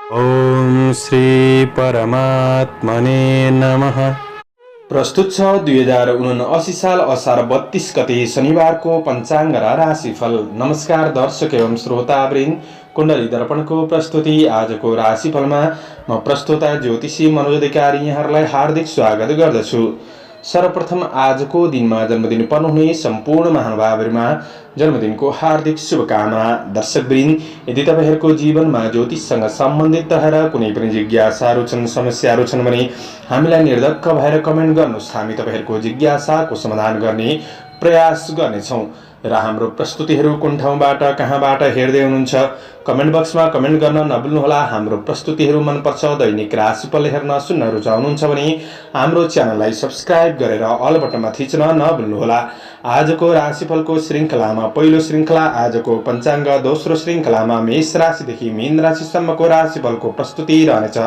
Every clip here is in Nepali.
ओम श्री परमात्मने नमः। प्रस्तुत छ 2079 साल असार 32 गते शनिबारको पञ्चाङ्ग र राशिफल। नमस्कार दर्शक एवं श्रोतावृन्द, कुण्डली दर्पणको प्रस्तुति आजको राशिफलमा म प्रस्तोता ज्योतिषी मनोज अधिकारी यहाँहरूलाई हार्दिक स्वागत गर्दछु। सर्वप्रथम आजको दिनमा जन्मदिन पर्नुहुने सम्पूर्ण महानुभावहरूमा जन्मदिनको हार्दिक शुभकामना। दर्शकवृन्द, यदि तपाईहरूको जीवनमा ज्योतिषसँग सम्बन्धित रहेर कुनै पनि जिज्ञासाहरू छन्, समस्याहरू छन् भने हामीलाई निर्धक्क भएर कमेन्ट गर्नुहोस्। हामी तपाईहरूको जिज्ञासाको समाधान गर्ने प्रयास गर्नेछौँ र हाम्रो प्रस्तुतिहरू कुन ठाउँबाट कहाँबाट हेर्दै हुनुहुन्छ कमेन्ट बक्समा कमेन्ट गर्न नभुल्नुहोला। हाम्रो प्रस्तुतिहरू मनपर्छ, दैनिक राशिफल हेर्न सुन्न रुचाउनुहुन्छ भने हाम्रो च्यानललाई सब्स्क्राइब गरेर अल बटनमा थिच्न नभुल्नुहोला। आजको राशिफलको श्रृङ्खलामा पहिलो श्रृङ्खला आजको पञ्चाङ्ग, दोस्रो श्रृङ्खलामा मेष राशिदेखि मीन राशिसम्मको राशिफलको प्रस्तुति रहनेछ।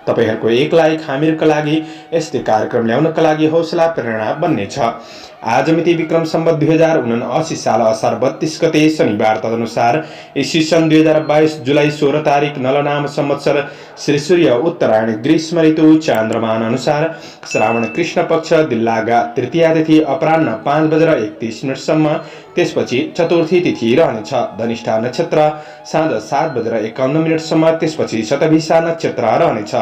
तपाईहरूको एक लाइक हामीहरूका लागि यस्तै कार्यक्रम ल्याउनका लागि हौसला प्रेरणा बन्नेछ। आज मिति विक्रम सम्वत 2079 साल असार 32 गते शनिबार, तदनुसार ईस्वी सन् 2022 जुलाई 16 तारिक नलनाम संवत्सर श्री सूर्य उत्तरायण ग्रीष्म ऋतु चान्द्रमान अनुसार श्रावण कृष्ण पक्ष दिल्लागा तृतीया तिथि अपराह्न 5:31 त्यसपछि चतुर्थी तिथि रहनेछ। धनिष्ठा नक्षत्र साँझ 7:51 त्यसपछि शतभिषा नक्षत्र रहनेछ।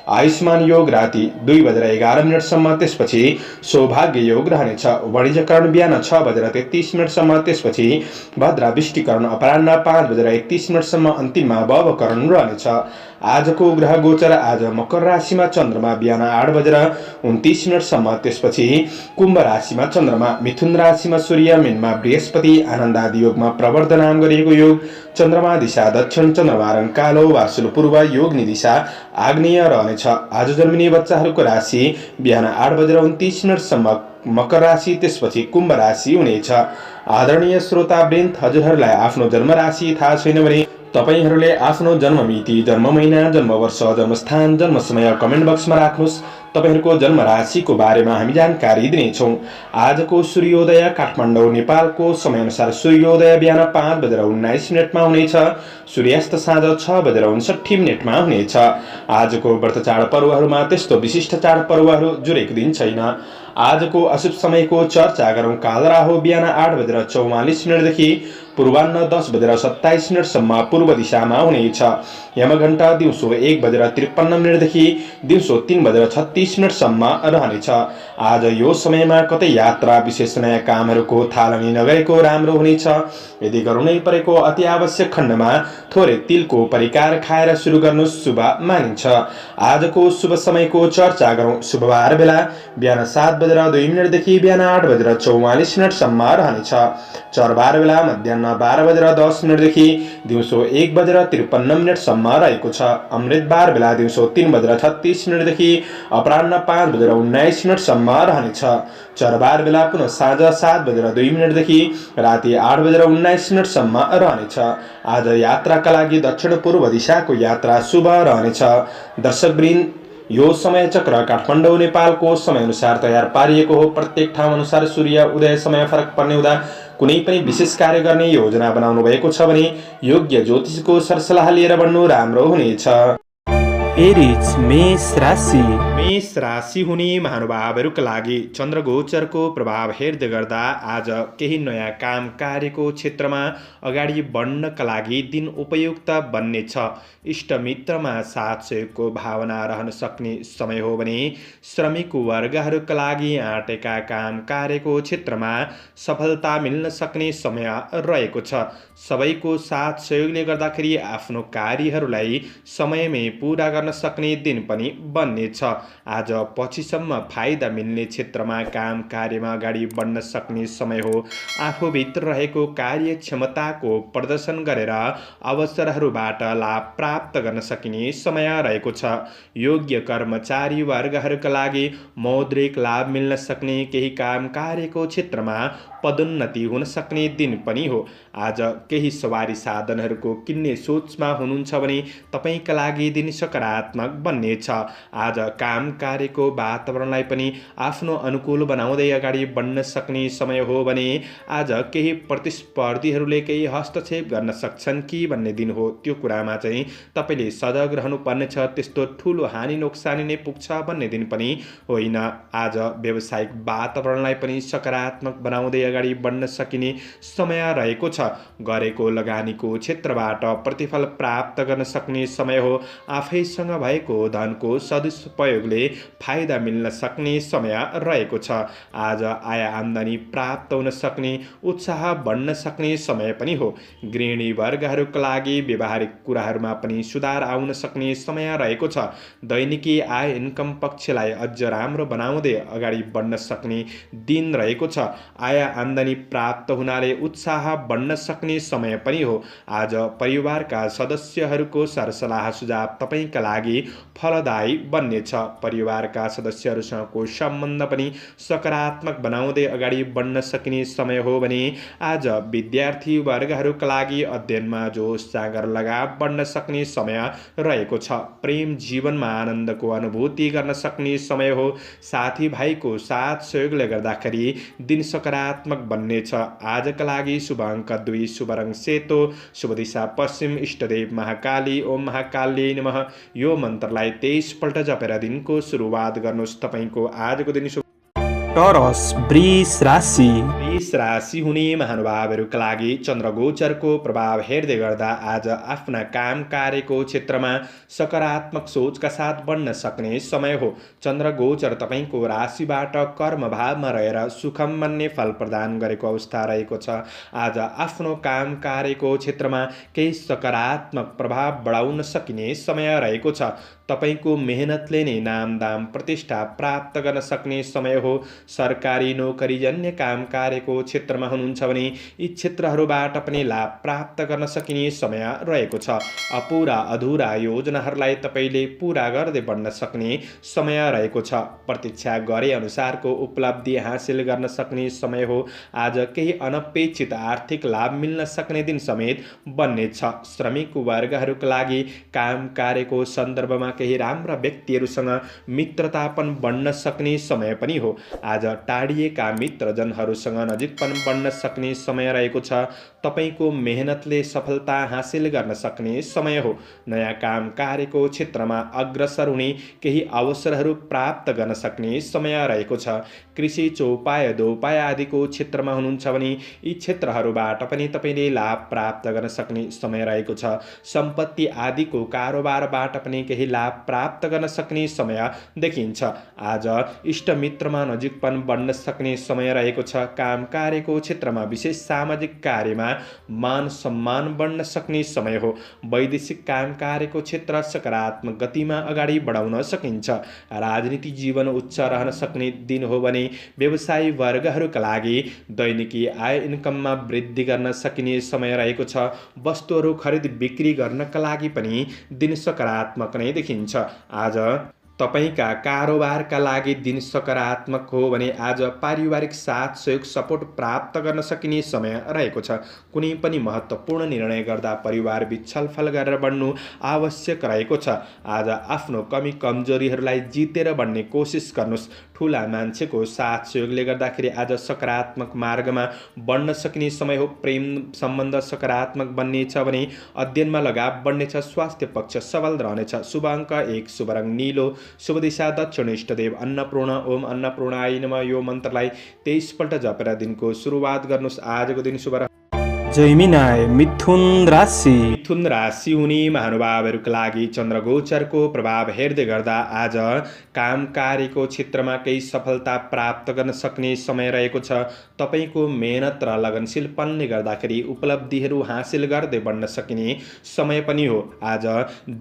आयुष्मान योग राति 2:11 त्यसपछि सौभाग्य योग रहनेछ। वाणिज्यकरण बिहान 6:33 त्यसपछि भद्रा विष्टिकरण अपराह्न 5:31 अन्तिममा भवकरण रहनेछ। आजको ग्रह गोचर आज मकर राशिमा चन्द्रमा बिहान 8:29 त्यसपछि कुम्भ राशिमा चन्द्रमा, मिथुन राशिमा सूर्य, मीनमा बृहस्पति, आनन्द आदि योगमा प्रवर्ध नाम गरिएको योग, चन्द्रमा दिशा दक्षिण, चन्द्रमा रङ कालो, वार्षुल पूर्व, योगनी दिशा आग्नेय रहनेछ। आज जन्मिने बच्चाहरूको राशि बिहान 8:29 मकर राशि, त्यसपछि कुम्भ राशि हुनेछ। आदरणीय श्रोतावृन्द, हजुरहरूलाई आफ्नो जन्म राशि थाहा छैन भने तपाईहरूले आफ्नो जन्म मिति, जन्म महिना, जन्म वर्ष, जन्मस्थान, जन्म समय कमेन्ट बक्समा राख्नुहोस्। तपाईहरूको जन्म राशिको बारेमा हामी जानकारी दिनेछौँ। आजको सूर्योदय काठमाडौँ नेपालको समयअनुसार सूर्योदय बिहान 5:19 हुनेछ। सूर्यास्त साँझ 6:59 हुनेछ। आजको व्रत चाड पर्वहरूमा त्यस्तो विशिष्ट चाड पर्वहरू जुरेको दिन छैन। आजको अशुभ समयको चर्चा गरौँ। काल राहु बिहान 8:44 पूर्वाह्न 10:27 पूर्व दिशामा हुनेछ। यमघण्टा दिउँसो 1:53 दिउँसो 3:36 रहनेछ। आज यो समयमा कतै यात्रा, विशेष नयाँ कामहरूको थालनी नगरेको राम्रो हुनेछ। यदि गर्नै परेको अति आवश्यक खण्डमा थोरै तिलको परिकार खाएर सुरु गर्नु शुभ मानिन्छ। आजको शुभ समयको चर्चा गरौँ। शुभबार बेला बिहान 7:02 बिहान 8:44 रहनेछ। चरबार बेला मध्याह्न 12:10 दिउँसो 1:53 रहेको छ। अमृतबार बेला दिउँसो 3:36 अपराह्न 5:19 रहनेछ। चरबार बेला पुनः साँझ 7:02 राति 8:19 रहनेछ। आज यात्राका लागि दक्षिण पूर्व दिशाको यात्रा शुभ रहनेछ। दर्शकवृन्द, यो समय चक्र काठमाडौँ नेपालको समयअनुसार तयार पारिएको हो। प्रत्येक ठाउँ अनुसार सूर्य उदय समय फरक पर्ने हुँदा कुनै पनि विशेष कार्य गर्ने योजना बनाउनु भएको छ भने योग्य ज्योतिषको सरसल्लाह लिएर बढ्नु राम्रो हुनेछ। एरिज मेष राशि। मेष राशि हुने महानुभावहरूका लागि चन्द्रगोचरको प्रभाव हेर्दै गर्दा आज केही नयाँ काम कार्यको क्षेत्रमा अगाडि बढ्नका लागि दिन उपयुक्त बन्नेछ। इष्टमित्रमा साथ सहयोगको भावना रहन सक्ने समय हो भने श्रमिक वर्गहरूका लागि आँटेका काम कार्यको क्षेत्रमा सफलता मिल्न सक्ने समय रहेको छ। सबैको साथ सहयोगले गर्दाखेरि आफ्नो कार्यहरूलाई समयमै पुरा गर्न सक्ने दिन पनि बन्नेछ। आज पछिसम्म फाइदा मिल्ने क्षेत्रमा काम कार्यमा अगाडि बढ्न सक्ने समय हो। आफूभित्र रहेको कार्यक्षमताको प्रदर्शन गरेर अवसरहरूबाट लाभ प्राप्त गर्न सकिने समय रहेको छ। योग्य कर्मचारी वर्गहरूका लागि मौद्रिक लाभ मिल्न सक्ने, केही काम कार्यको क्षेत्रमा पदोन्नति हुन सक्ने दिन पनि हो। आज केही सवारी साधनहरूको किन्ने सोचमा हुनुहुन्छ भने तपाईँका लागि दिन सकारात्मक बन्नेछ। आज काम कार्यको वातावरणलाई पनि आफ्नो अनुकूल बनाउँदै अगाडि बढ्न सक्ने समय हो भने आज केही प्रतिस्पर्धीहरूले केही हस्तक्षेप गर्न सक्छन् कि भन्ने दिन हो। त्यो कुरामा चाहिँ तपाईँले सजग रहनुपर्नेछ। त्यस्तो ठुलो हानि नोक्सानी नै पुग्छ भन्ने दिन पनि होइन। आज व्यावसायिक वातावरणलाई पनि सकारात्मक बनाउँदै अगाडि बढ्न सकिने समय रहेको छ। गरेको लगानीको क्षेत्रबाट प्रतिफल प्राप्त गर्न सक्ने समय हो। आफैसँग भएको धनको सदुपयोगले फाइदा मिल्न सक्ने समय रहेको छ। आज आय आम्दानी प्राप्त हुन सक्ने, उत्साह बढ्न सक्ने समय पनि हो। गृहिणी वर्गहरूका लागि व्यवहारिक कुराहरूमा पनि सुधार आउन सक्ने समय रहेको छ। दैनिकी आय इन्कम पक्षलाई अझ राम्रो बनाउँदै अगाडि बढ्न सक्ने दिन रहेको छ। आय आम्दानी प्राप्त हुनाले उत्साह बढ्न सक्ने समय पनि हो। आज परिवारका सदस्यहरूको सरसल्लाह सुझाव तपाईँका लागि फलदायी बन्नेछ। परिवारका सदस्यहरूसँगको सम्बन्ध पनि सकारात्मक बनाउँदै अगाडि बढ्न सकिने समय हो भने आज विद्यार्थी वर्गहरूका लागि अध्ययनमा जोस जाँगर लगाव बढ्न सक्ने समय रहेको छ। प्रेम जीवनमा आनन्दको अनुभूति गर्न सक्ने समय हो। साथीभाइको साथ सहयोगले गर्दाखेरि दिन सकारात्मक बन्नेछ। आजका लागि शुभ अङ्क 2, शुभ रङ सेतो, शुभ दिशा पश्चिम, इष्टदेव महाकाली। ओम महाकाली नमः। यो मन्त्रलाई 23 पल्ट जपेर दिनको सुरुवात गर्नुहोस्। तपाईँको आजको दिन टरस वृष राशि। वृष राशि हुने महानुभावहरूका लागि चन्द्रगोचरको प्रभाव हेर्दै गर्दा आज आफ्ना काम कार्यको क्षेत्रमा सकारात्मक सोचका साथ बढ्न सक्ने समय हो। चन्द्रगोचर तपाईँको राशिबाट कर्मभावमा रहेर सुखम मान्ने फल प्रदान गरेको अवस्था रहेको छ। आज आफ्नो काम कार्यको क्षेत्रमा केही सकारात्मक प्रभाव बढाउन सकिने समय रहेको छ। तपाईँको मेहनतले नै नाम दाम प्रतिष्ठा प्राप्त गर्न सक्ने समय हो। सरकारी नोकरीजन्य काम कार्यको क्षेत्रमा हुनुहुन्छ भने यी क्षेत्रहरूबाट पनि लाभ प्राप्त गर्न सकिने समय रहेको छ। अपुरा अधुरा योजनाहरूलाई तपाईँले पुरा गर्दै बढ्न सक्ने समय रहेको छ। प्रतीक्षा गरे अनुसारको उपलब्धि हासिल गर्न सक्ने समय हो। आज केही अनपेक्षित आर्थिक लाभ मिल्न सक्ने दिन समेत बन्नेछ। श्रमिक वर्गहरूका लागि काम कार्यको सन्दर्भमा केही राम्रा व्यक्तिहरूसँग मित्रतापन बढ्न सक्ने समय पनि हो। आज टाढिएका मित्रजनहरूसँग नजिकपन बढ्न सक्ने समय रहेको छ। तपाईँको मेहनतले सफलता हासिल गर्न सक्ने समय हो। नयाँ काम कार्यको क्षेत्रमा अग्रसर हुने केही अवसरहरू प्राप्त गर्न सक्ने समय रहेको छ। कृषि चौपाय दोपाय आदिको क्षेत्रमा हुनुहुन्छ भने यी क्षेत्रहरूबाट पनि तपाईँले लाभ प्राप्त गर्न सक्ने समय रहेको छ। सम्पत्ति आदिको कारोबारबाट पनि केही लाभ प्राप्त गर्न सक्ने समय देखिन्छ। आज इष्टमित्रमा नजिकपन बढ्न सक्ने समय रहेको छ। काम कार्यको क्षेत्रमा विशेष सामाजिक कार्यमा मान सम्मान बढ्न सक्ने समय हो। वैदेशिक काम कार्यको क्षेत्र सकारात्मक गतिमा अगाडि बढाउन सकिन्छ। राजनीति जीवन उच्च रहन सक्ने दिन हो भने व्यवसायी वर्गहरूका लागि दैनिकी आय इन्कममा वृद्धि गर्न सकिने समय रहेको छ। वस्तुहरू खरिद बिक्री गर्नका लागि पनि दिन सकारात्मक नै देखिन्छ। आज तपाईका कारोबारका लागि दिन सकारात्मक हो भने आज पारिवारिक साथ सहयोग सपोर्ट प्राप्त गर्न सकिने समय रहेको छ। कुनै पनि महत्त्वपूर्ण निर्णय गर्दा परिवारबीच छलफल गरेर बढ्नु आवश्यक रहेको छ। आज आफ्नो कमी कमजोरीहरूलाई जितेर बढ्ने कोसिस गर्नुहोस्। ठुला मान्छेको साथ सहयोगले गर्दाखेरि आज सकारात्मक मार्गमा बढ्न सकिने समय हो। प्रेम सम्बन्ध सकारात्मक बन्नेछ भने अध्ययनमा लगाव बढ्नेछ। स्वास्थ्य पक्ष सबल रहनेछ। शुभ अङ्क 1, शुभ रङ नीलो, शुभ दिशा दक्षिण, इष्टदेव अन्नपूर्ण। ओम अन्नपूर्णाय नमः। यो मन्त्रलाई 23 पल्ट जपेर दिनको सुरुवात गर्नुहोस्। आजको दिन शुभ जैमिनाय मिथुन राशि। मिथुन राशि हुने महानुभावहरूका लागि चन्द्रगोचरको प्रभाव हेर्दै गर्दा आज काम कार्यको क्षेत्रमा केही सफलता प्राप्त गर्न सक्ने समय रहेको छ। तपाईँको मेहनत र लगनशीलपनले गर्दाखेरि उपलब्धिहरू हासिल गर्दै बढ्न सकिने समय पनि हो। आज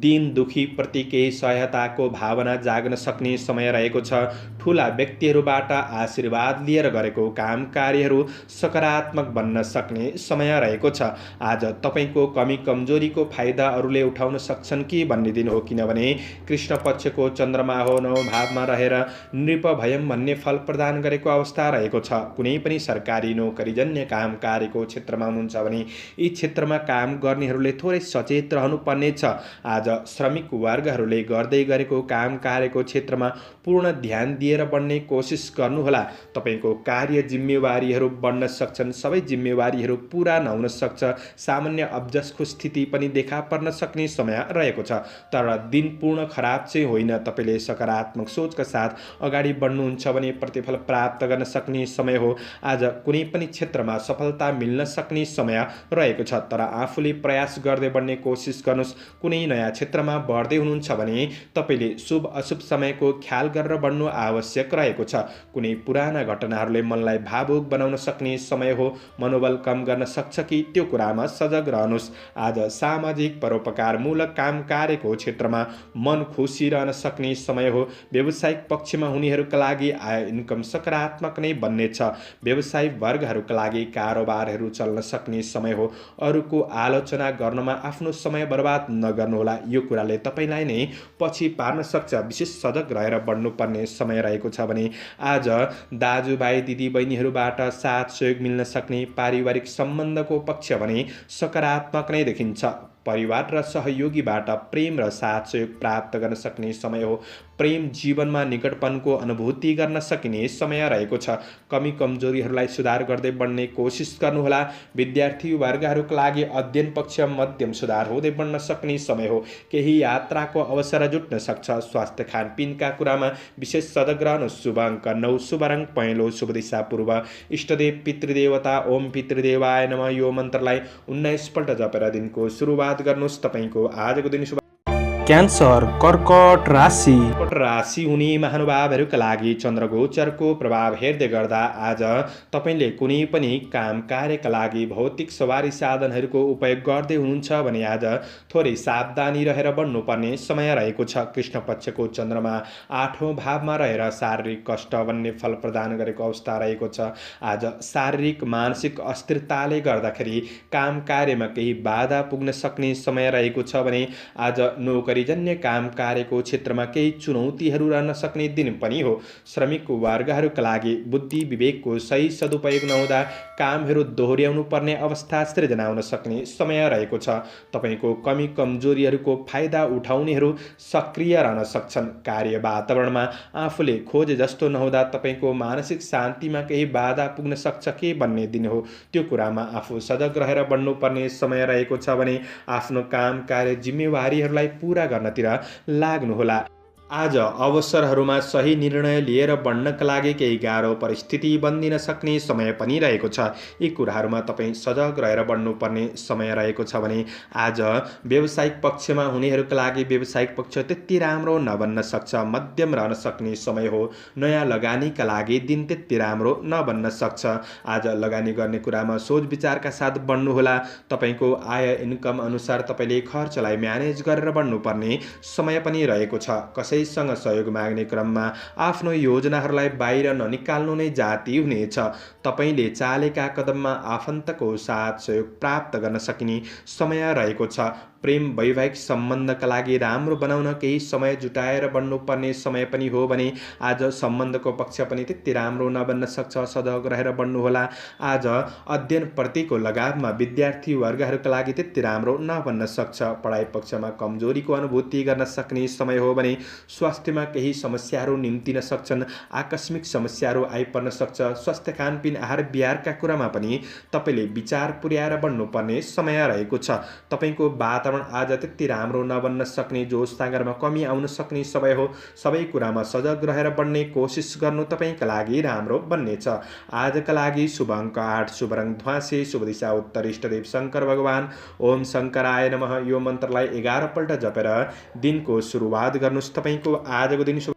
दीन दुखी प्रति केही सहायताको भावना जाग्न सक्ने समय रहेको छ। ठुला व्यक्तिहरूबाट आशीर्वाद लिएर गरेको काम कार्यहरू सकारात्मक बन्न सक्ने समय समय रहेको छ। आज तपाईँको कमी कमजोरीको फाइदा अरूले उठाउन सक्छन् कि भन्ने दिन हो, किनभने कृष्ण पक्षको चन्द्रमा हो, 9 भावमा रहेर नृप भयम भन्ने फल प्रदान गरेको अवस्था रहेको छ। कुनै पनि सरकारी नोकरीजन्य काम कार्यको क्षेत्रमा हुनुहुन्छ भने यी क्षेत्रमा काम गर्नेहरूले थोरै सचेत रहनुपर्ने छ। आज श्रमिक वर्गहरूले गर्दै गरेको काम कार्यको क्षेत्रमा पूर्ण ध्यान दिएर बढ्ने कोसिस गर्नुहोला। तपाईँको कार्य जिम्मेवारीहरू बढ्न सक्छन्, सबै जिम्मेवारीहरू पुरा नहुन सक्छ, सामान्य अब्जसको स्थिति पनि देखा पर्न सक्ने समय रहेको छ। तर दिन पूर्ण खराब चाहिँ होइन। तपाईँले सकारात्मक सोचका साथ अगाडि बढ्नुहुन्छ भने प्रतिफल प्राप्त गर्न सक्ने समय हो। आज कुनै पनि क्षेत्रमा सफलता मिल्न सक्ने समय रहेको छ, तर आफूले प्रयास गर्दै बढ्ने कोसिस गर्नुहोस्। कुनै नयाँ क्षेत्रमा बढ्दै हुनुहुन्छ भने तपाईँले शुभ अशुभ समयको ख्याल गरेर बढ्नु आवश्यक रहेको छ। कुनै पुराना घटनाहरूले मनलाई भावुक बनाउन सक्ने समय हो। मनोबल कम गर्न सक्छ कि त्यो कुरामा सजग रहनुहोस्। आज सामाजिक परोपकारमूलक काम कार्यको क्षेत्रमा मन खुसी रहन सक्ने समय हो। व्यावसायिक पक्षमा हुनेहरूका लागि आय इन्कम सकारात्मक नै बन्नेछ। व्यवसायी वर्गहरूका लागि कारोबारहरू चल्न सक्ने समय हो। अरूको आलोचना गर्नमा आफ्नो समय बर्बाद नगर्नुहोला, यो कुराले तपाईँलाई नै पछि पार्न सक्छ। विशेष सजग रहेर बढ्नुपर्ने समय रहेको छ भने आज दाजुभाइ दिदीबहिनीहरूबाट साथ सहयोग मिल्न सक्ने पारिवारिक सम्बन्धको पक्ष भने सकारात्मक नै देखिन्छ। परिवार र सहयोगीबाट प्रेम र साथ सहयोग प्राप्त गर्न सक्ने समय हो। प्रेम जीवनमा निकटपनको अनुभूति गर्न सकिने समय रहेको छ। कमी कमजोरीहरूलाई सुधार गर्दै बढ्ने कोसिस गर्नुहोला। विद्यार्थी वर्गहरूका लागि अध्ययन पक्ष मध्यम सुधार हुँदै बढ्न सक्ने समय हो। केही यात्राको अवसर जुट्न सक्छ। स्वास्थ्य खानपिनका कुरामा विशेष सजग रहनु। शुभ अङ्क 9, शुभ रङ पहेँलो, शुभ दिशा पूर्व। इष्टदेव पितृदेवता ओम पितृदेवाय नमः यो मन्त्रलाई 19 पल्ट जपेर दिनको सुरुवात गर्नुहोस्। तपाईँको आजको दिन शुभ। क्यान्सर कर्कट राशि। कर्कट राशि हुने महानुभावहरूका लागि चन्द्रगोचरको प्रभाव हेर्दै गर्दा आज तपाईँले कुनै पनि काम कार्यका लागि भौतिक सवारी साधनहरूको उपयोग गर्दै हुनुहुन्छ भने आज थोरै सावधानी रहेर बढ्नुपर्ने समय रहेको छ। कृष्ण पक्षको चन्द्रमा 8औँ भावमा रहेर शारीरिक कष्ट भन्ने फल प्रदान गरेको अवस्था रहेको छ। आज शारीरिक मानसिक अस्थिरताले गर्दाखेरि काम कार्यमा केही बाधा पुग्न सक्ने समय रहेको छ भने आज नोकरीजन्य काम कार्यको क्षेत्रमा केही चुनौतीहरू रहन सक्ने दिन पनि हो। श्रमिक वर्गहरूका लागि बुद्धि विवेकको सही सदुपयोग नहुँदा कामहरू दोहोर्याउनु पर्ने अवस्था सृजना हुन सक्ने समय रहेको छ। तपाईँको कमी कमजोरीहरूको फाइदा उठाउनेहरू सक्रिय रहन सक्छन्। कार्य वातावरणमा आफूले खोजे जस्तो नहुँदा तपाईँको मानसिक शान्तिमा केही बाधा पुग्न सक्छ के भन्ने दिन हो। त्यो कुरामा आफू सजग रहेर बढ्नुपर्ने समय रहेको छ भने आफ्नो काम कार्य जिम्मेवारीहरूलाई पूरा गर्नतिर लाग्नुहोला। आज अवसरहरूमा सही निर्णय लिएर बढ्नका लागि केही गाह्रो परिस्थिति बन्दिन सक्ने समय पनि रहेको छ। यी कुराहरूमा तपाईँ सजग रहेर बढ्नुपर्ने समय रहेको छ भने आज व्यावसायिक पक्षमा हुनेहरूका लागि व्यावसायिक पक्ष त्यति राम्रो नबन्न सक्छ, मध्यम रहन सक्ने समय हो। नयाँ लगानीका लागि दिन त्यति राम्रो नबन्न सक्छ। आज लगानी गर्ने कुरामा सोच विचारका साथ बढ्नुहोला। तपाईँको आय इन्कम अनुसार तपाईँले खर्चलाई म्यानेज गरेर बढ्नुपर्ने समय पनि रहेको छ। कसैसँग सहयोग माग्ने क्रममा आफ्नो योजनाहरूलाई बाहिर ननिकाल्नु नै जाति हुनेछ। तपाईँले चालेका कदममा आफन्तको साथ सहयोग प्राप्त गर्न सकिने समय रहेको छ। प्रेम वैवाहिक सम्बन्धका लागि राम्रो बनाउन केही समय जुटाएर बढ्नुपर्ने समय पनि हो भने आज सम्बन्धको पक्ष पनि त्यति राम्रो नबन्न सक्छ। सजग रहेर बढ्नुहोला। आज अध्ययनप्रतिको लगावमा विद्यार्थी वर्गहरूका लागि त्यति राम्रो नबन्न सक्छ। पढाइ पक्षमा कमजोरीको अनुभूति गर्न सक्ने समय हो भने स्वास्थ्यमा केही समस्याहरू निम्तिन सक्छन्। आकस्मिक समस्याहरू आइपर्न सक्छ। स्वास्थ्य खानपिन आहार विहारका कुरामा पनि तपाईँले विचार पुर्याएर बढ्नुपर्ने समय रहेको छ। तपाईँको वातावरण आज त्यति राम्रो नबन्न सक्ने, जोस जाँगरमा कमी आउन सक्ने समय हो। सबै कुरामा सजग रहेर बढ्ने कोसिस गर्नु तपाईँका लागि राम्रो बन्नेछ। आजका लागि शुभ अङ्क 8, शुभ रङ ध्वाँसे, शुभ दिशा उत्तर। इष्टदेव शङ्कर भगवान ओम शङ्कराय नमः यो मन्त्रलाई 11 पल्ट जपेर दिनको सुरुवात गर्नुहोस्। तपाईँको आजको दिन शुभ।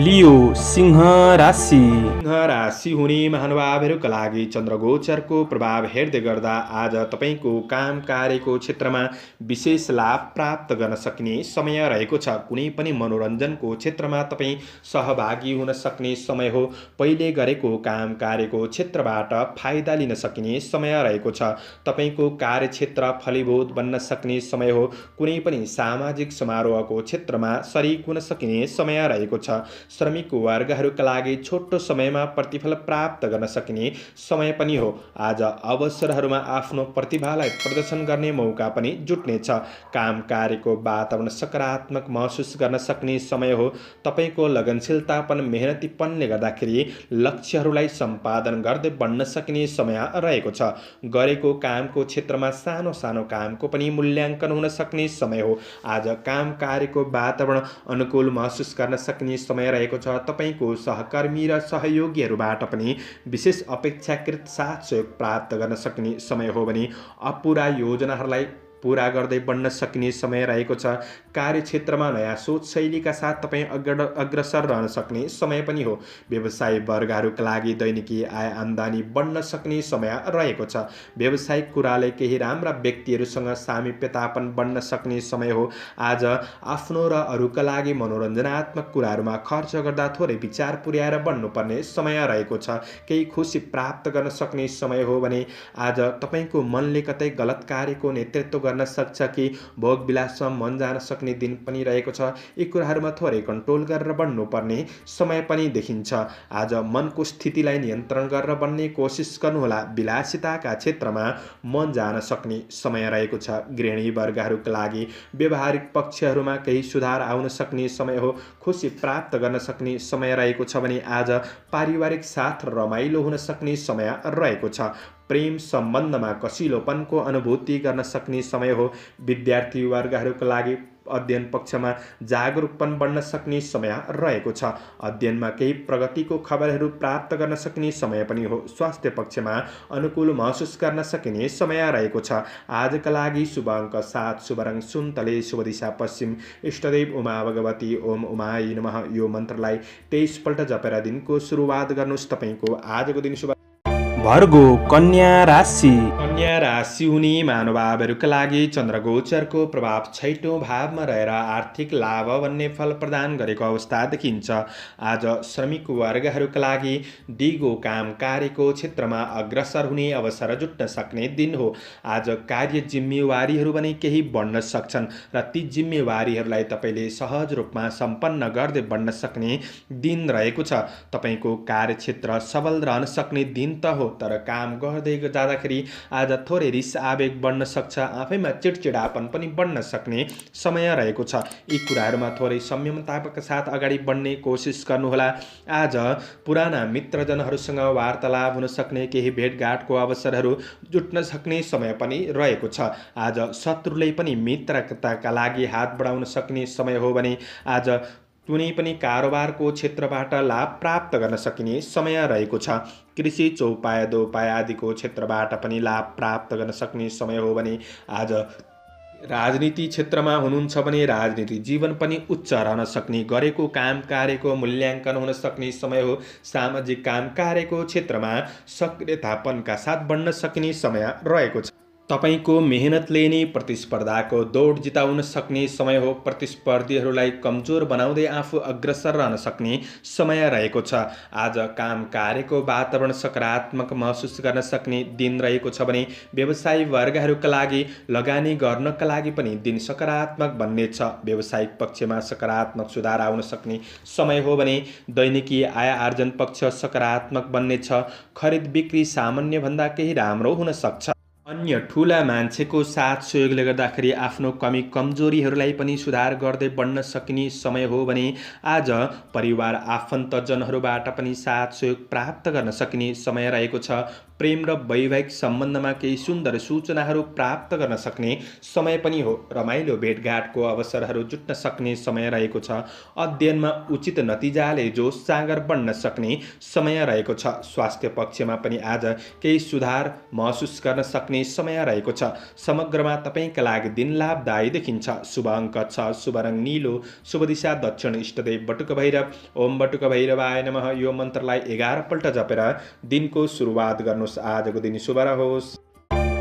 लियो सिंह राशि। सिंह राशि हुने महानुभावहरूका लागि चन्द्रगोचरको प्रभाव हेर्दै गर्दा आज तपाईँको काम कार्यको क्षेत्रमा विशेष लाभ प्राप्त गर्न सकिने समय रहेको छ। कुनै पनि मनोरञ्जनको क्षेत्रमा तपाईँ सहभागी हुन सक्ने समय हो। पहिले गरेको काम कार्यको क्षेत्रबाट फाइदा लिन सकिने समय रहेको छ। तपाईँको कार्यक्षेत्र फलीभूत बन्न सक्ने समय हो। कुनै पनि सामाजिक समारोहको क्षेत्रमा सरिक हुन सकिने समय रहेको छ। श्रमिक वर्गहरूका लागि छोटो समयमा प्रतिफल प्राप्त गर्न सकिने समय पनि हो। आज अवसरहरूमा आफ्नो प्रतिभालाई प्रदर्शन गर्ने मौका पनि जुट्नेछ। काम कार्यको वातावरण सकारात्मक महसुस गर्न सक्ने समय हो। तपाईँको लगनशीलतापन मेहनतीपनले गर्दाखेरि लक्ष्यहरूलाई सम्पादन गर्दै बढ्न सकिने समय रहेको छ। गरेको कामको क्षेत्रमा सानो सानो कामको पनि मूल्याङ्कन हुन सक्ने समय हो। आज काम कार्यको वातावरण अनुकूल महसुस गर्न सक्ने समय रहेको छ। तपाईँको सहकर्मी र सहयोगीहरूबाट पनि विशेष अपेक्षाकृत साथ सहयोग प्राप्त गर्न सक्ने समय हो भने अपुरा योजनाहरूलाई पूरा गर्दै बढ्न सकिने समय रहेको छ। कार्यक्षेत्रमा नयाँ सोच शैलीका साथ तपाईँ अग्रसर रहन सक्ने समय पनि हो। व्यवसायी वर्गहरूका लागि दैनिकी आय आम्दानी बढ्न सक्ने समय रहेको छ। व्यावसायिक कुराले केही राम्रा व्यक्तिहरूसँग सामिप्यतापन बढ्न सक्ने समय हो। आज आफ्नो र अरूका लागि मनोरञ्जनात्मक कुराहरूमा खर्च गर्दा थोरै विचार पुर्याएर बढ्नुपर्ने समय रहेको छ। केही खुसी प्राप्त गर्न सक्ने समय हो भने आज तपाईँको मनले कतै गलत कार्यको नेतृत्व गर्न सक्छ कि भोग विलासमा मन जान सक्ने दिन पनि रहेको छ। यी कुराहरूमा थोरै कन्ट्रोल गरेर बढ्नुपर्ने समय पनि देखिन्छ। आज मनको स्थितिलाई नियन्त्रण गरेर बढ्ने कोसिस गर्नुहोला। विलासिताका क्षेत्रमा मन जान सक्ने समय रहेको छ। गृहिणी वर्गहरूका लागि व्यवहारिक पक्षहरूमा केही सुधार आउन सक्ने समय हो। खुसी प्राप्त गर्न सक्ने समय रहेको छ भने आज पारिवारिक साथ रमाइलो हुन सक्ने समय रहेको छ। प्रेम सम्बन्धमा कसिलोपनको अनुभूति गर्न सक्ने समय हो। विद्यार्थी वर्गहरूका लागि अध्ययन पक्षमा जागरुकपन बढ्न सक्ने समय रहेको छ। अध्ययनमा केही प्रगतिको खबरहरू प्राप्त गर्न सक्ने समय पनि हो। स्वास्थ्य पक्षमा अनुकूल महसुस गर्न सकिने समय रहेको छ। आजका लागि शुभ अङ्क 7, शुभ रङ सुन्तले, शुभ दिशा पश्चिम, इष्टदेव उमा भगवती ओम उमाय नमः। यो मन्त्रलाई 23 पल्ट जपेर दिनको सुरुवात गर्नुहोस्। तपाईँको आजको दिन शुभ। भर्गो कन्या राशि। कन्या राशि हुने महानुभावहरूका लागि चन्द्रगोचरको प्रभाव 6औं भावमा रहेर आर्थिक लाभ भन्ने फल प्रदान गरेको अवस्था देखिन्छ। आज श्रमिक वर्गहरूका लागि दिगो काम कार्यको क्षेत्रमा अग्रसर हुने अवसर जुट्न सक्ने दिन हो। आज कार्य जिम्मेवारीहरू पनि केही बढ्न सक्छन् र ती जिम्मेवारीहरूलाई तपाईँले सहज रूपमा सम्पन्न गर्दै बढ्न सक्ने दिन रहेको छ। तपाईँको कार्यक्षेत्र सबल रहन सक्ने दिन त हो, तर काम गर्दै जाँदाखेरि आज थोरै रिस आवेग बढ्न सक्छ। आफैमा चिडचिडापन पनि बढ्न सक्ने समय रहेको छ। यी कुराहरूमा थोरै संयमताका साथ अगाडि बढ्ने कोसिस गर्नुहोला। आज पुराना मित्रजनहरूसँग वार्तालाप हुन सक्ने, केही भेटघाटको अवसरहरू जुट्न सक्ने समय पनि रहेको छ। आज शत्रुले पनि मित्रताका लागि हात बढाउन सक्ने समय हो भने आज कुनै पनि कारोबारको क्षेत्रबाट लाभ प्राप्त गर्न सकिने समय रहेको छ। कृषि, चौपाया, दोपाया आदिको क्षेत्रबाट पनि लाभ प्राप्त गर्न सक्ने समय हो भने आज राजनीति क्षेत्रमा हुनुहुन्छ भने राजनीति जीवन पनि उच्च रहन सक्ने, गरेको काम कार्यको मूल्याङ्कन हुन सक्ने समय हो। सामाजिक काम कार्यको क्षेत्रमा सक्रियतापनका साथ बढ्न सकिने समय रहेको छ। तपाईको मेहनतले नै प्रतिस्पर्धाको दौड जिताउन सक्ने समय हो। प्रतिस्पर्धीहरूलाई कमजोर बनाउँदै आफू अग्रसर रहन सक्ने समय रहेको छ। आज काम कार्यको वातावरण सकारात्मक महसुस गर्न सक्ने दिन रहेको छ भने व्यवसायी वर्गहरूका लागि लगानी गर्नका लागि पनि दिन सकारात्मक बन्नेछ। व्यावसायिक पक्षमा सकारात्मक सुधार आउन सक्ने समय हो भने दैनिकी आय आर्जन पक्ष सकारात्मक बन्नेछ। खरिद बिक्री सामान्यभन्दा केही राम्रो हुन सक्छ। अन्य ठुला मान्छेको साथ सहयोगले गर्दाखेरि आफ्नो कमी कमजोरीहरूलाई पनि सुधार गर्दै बढ्न सकिने समय हो भने आज परिवार आफन्तजनहरूबाट पनि साथ सहयोग प्राप्त गर्न सकिने समय रहेको छ। प्रेम र वैवाहिक सम्बन्धमा केही सुन्दर सूचनाहरू प्राप्त गर्न सक्ने समय पनि हो। रमाइलो भेटघाटको अवसरहरू जुट्न सक्ने समय रहेको छ। अध्ययनमा उचित नतिजाले जोस जाँगर बढ्न सक्ने समय रहेको छ। स्वास्थ्य पक्षमा पनि आज केही सुधार महसुस गर्न सक्ने सक्ने समय रहेको छ। समग्रमा तपाईँका लागि दिन लाभदायी देखिन्छ। शुभ अङ्क 6, शुभ रङ नीलो, शुभ दिशा दक्षिण, इष्टदेव बटुक भैरव। ओम बटुक भैरवाय नमः यो मन्त्रलाई 11 पल्ट जपेर दिनको सुरुवात गर्नुहोस्। आजको दिन शुभ रहोस्।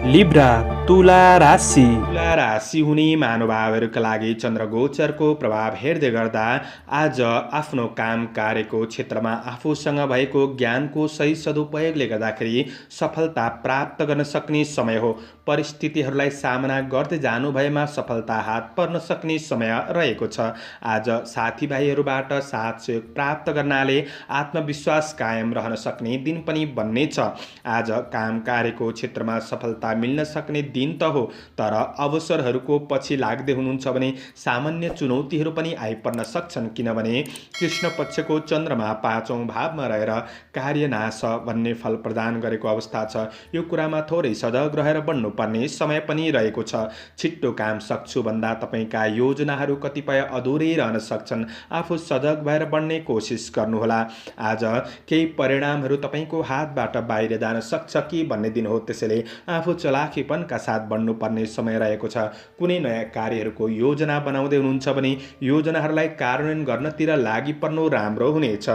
लिब्रा तुला राशि। तुला राशि हुने महानुभावहरूका लागि चन्द्रगोचरको प्रभाव हेर्दै गर्दा आज आफ्नो काम कार्यको क्षेत्रमा आफूसँग भएको ज्ञानको सही सदुपयोगले गर्दाखेरि सफलता प्राप्त गर्न सक्ने समय हो। परिस्थितिहरूलाई सामना गर्दै जानु भएमा सफलता हात पर्न सक्ने समय रहेको छ। आज साथीभाइहरूबाट साथ सहयोग प्राप्त गर्नाले आत्मविश्वास कायम रहन सक्ने दिन पनि बन्नेछ। आज काम कार्यको क्षेत्रमा सफलता मिल्न सक्ने दिन त हो, तर अवसरहरूको पछि लाग्दै हुनुहुन्छ भने सामान्य चुनौतीहरू पनि आइपर्न सक्छन्, किनभने कृष्ण पक्षको चन्द्रमा 5औं भावमा रहेर कार्यनाश भन्ने फल प्रदान गरेको अवस्था छ। यो कुरामा थोरै सजग रहेर बढ्नुपर्ने समय पनि रहेको छ। छिट्टो काम सक्छु भन्दा तपाईँका योजनाहरू कतिपय अधुरै रहन सक्छन्। आफू सजग भएर बढ्ने कोसिस गर्नुहोला। आज केही परिणामहरू तपाईँको हातबाट बाहिर जान सक्छ कि भन्ने दिन हो, त्यसैले आफू चलाखीपनका साथ बढ्नुपर्ने समय रहेको छ। कुनै नयाँ कार्यहरूको योजना बनाउँदै हुनुहुन्छ भने योजनाहरूलाई कार्यान्वयन गर्नतिर लागि पर्नु राम्रो हुनेछ।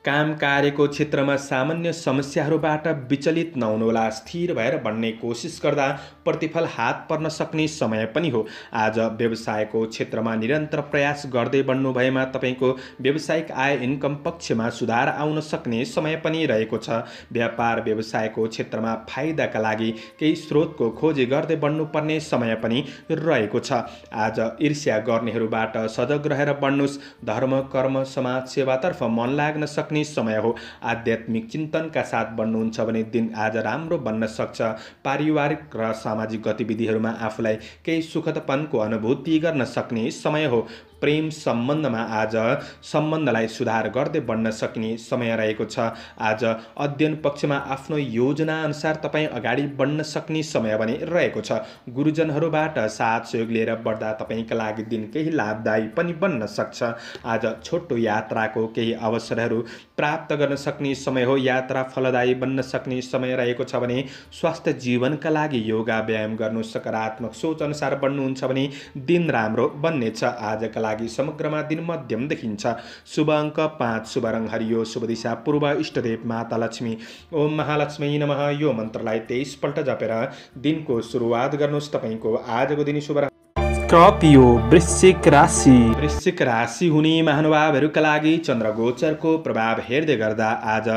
काम कार्यको क्षेत्रमा सामान्य समस्याहरूबाट विचलित नहुनुहोला। स्थिर भएर बढ्ने कोसिस गर्दा प्रतिफल हात पर्न सक्ने समय पनि हो। आज व्यवसायको क्षेत्रमा निरन्तर प्रयास गर्दै बढ्नु भएमा तपाईँको व्यावसायिक आय इन्कम पक्षमा सुधार आउन सक्ने समय पनि रहेको छ। व्यापार व्यवसायको क्षेत्रमा फाइदाका लागि केही स्रोतको खोजी गर्दै बढ्नुपर्ने समय पनि रहेको छ। आज ईर्ष्या गर्नेहरूबाट सजग रहेर बढ्नुहोस्। धर्म कर्म समाज सेवातर्फ मन लाग्न सक्ने समय हो। आध्यात्मिक चिन्तनका साथ बढ्नुहुन्छ भने दिन आज राम्रो बन्न सक्छ। पारिवारिक र सामाजिक गतिविधिहरूमा आफूलाई केही सुखदपनको अनुभूति गर्न सक्ने समय हो। प्रेम सम्बन्धमा आज सम्बन्धलाई सुधार गर्दै बढ्न सक्ने समय रहेको छ। आज अध्ययन पक्षमा आफ्नो योजना अनुसार तपाईँ अगाडि बढ्न सक्ने समय पनि रहेको छ। गुरुजनहरूबाट साथ सहयोग लिएर बढ्दा तपाईँका लागि दिन केही लाभदायी पनि बन्न सक्छ। आज छोटो यात्राको केही अवसरहरू प्राप्त गर्न सक्ने समय हो। यात्रा फलदायी बन्न सक्ने समय रहेको छ भने स्वास्थ्य जीवनका लागि योगा व्यायाम गर्नु, सकारात्मक सोच अनुसार बढ्नुहुन्छ भने दिन राम्रो बन्नेछ। आजका लागि समग्रमा दिन मध्यम देखिन्छ। शुभ अङ्क 5, शुभ रङ हरियो, शुभ दिशा पूर्व, इष्टदेव माता लक्ष्मी। ओम महालक्ष्मी नमः यो मन्त्रलाई 23 पल्ट जपेर दिनको सुरुवात गर्नुहोस्। तपाईँको आजको दिन शुभ। स्कर्पियो वृश्चिक राशि। वृश्चिक राशि हुने महानुभावहरूका लागि चन्द्रगोचरको प्रभाव हेर्दै गर्दा आज